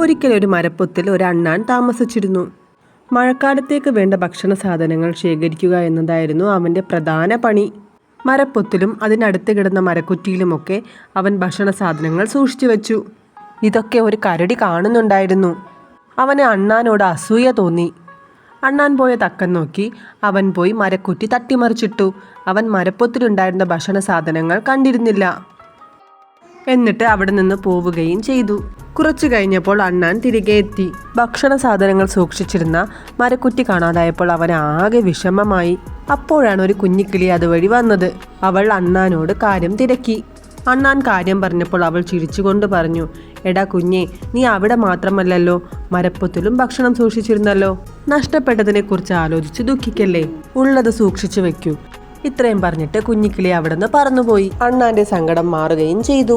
ഒരിക്കലൊരു മരപ്പൊത്തിൽ ഒരു അണ്ണാൻ താമസിച്ചിരുന്നു. മഴക്കാലത്തേക്ക് വേണ്ട ഭക്ഷണ സാധനങ്ങൾ ശേഖരിക്കുക എന്നതായിരുന്നു അവൻ്റെ പ്രധാന പണി. മരപ്പൊത്തിലും അതിനടുത്ത് കിടന്ന മരക്കുറ്റിയിലുമൊക്കെ അവൻ ഭക്ഷണ സാധനങ്ങൾ സൂക്ഷിച്ചു വെച്ചു. ഇതൊക്കെ ഒരു കരടി കാണുന്നുണ്ടായിരുന്നു. അവന് അണ്ണാനോട് അസൂയ തോന്നി. അണ്ണാൻ പോയ തക്കം നോക്കി അവൻ പോയി മരക്കുറ്റി തട്ടിമറിച്ചിട്ടു. അവൻ മരപ്പൊത്തിലുണ്ടായിരുന്ന ഭക്ഷണ സാധനങ്ങൾ കണ്ടിരുന്നില്ല. എന്നിട്ട് അവിടെ നിന്ന് പോവുകയും ചെയ്തു. കുറച്ചു കഴിഞ്ഞപ്പോൾ അണ്ണാൻ തിരികെ എത്തി. ഭക്ഷണ സാധനങ്ങൾ സൂക്ഷിച്ചിരുന്ന മരക്കുറ്റി കാണാതായപ്പോൾ അവൻ ആകെ വിഷമമായി. അപ്പോഴാണ് ഒരു കുഞ്ഞിക്കിളി അതുവഴി വന്നത്. അവൾ അണ്ണാനോട് കാര്യം തിരക്കി. അണ്ണാൻ കാര്യം പറഞ്ഞപ്പോൾ അവൾ ചിരിച്ചുകൊണ്ട് പറഞ്ഞു, എടാ കുഞ്ഞേ, നീ അവിടെ മാത്രമല്ലല്ലോ, മരപ്പൊത്തിലും ഭക്ഷണം സൂക്ഷിച്ചിരുന്നല്ലോ. നഷ്ടപ്പെട്ടതിനെക്കുറിച്ച് ആലോചിച്ച് ദുഃഖിക്കല്ലേ, ഉള്ളത് സൂക്ഷിച്ചു വെക്കൂ. ഇത്രയും പറഞ്ഞിട്ട് കുഞ്ഞിക്കിളി അവിടെ നിന്ന് പറന്നുപോയി. അണ്ണാന്റെ സങ്കടം മാറുകയും ചെയ്തു.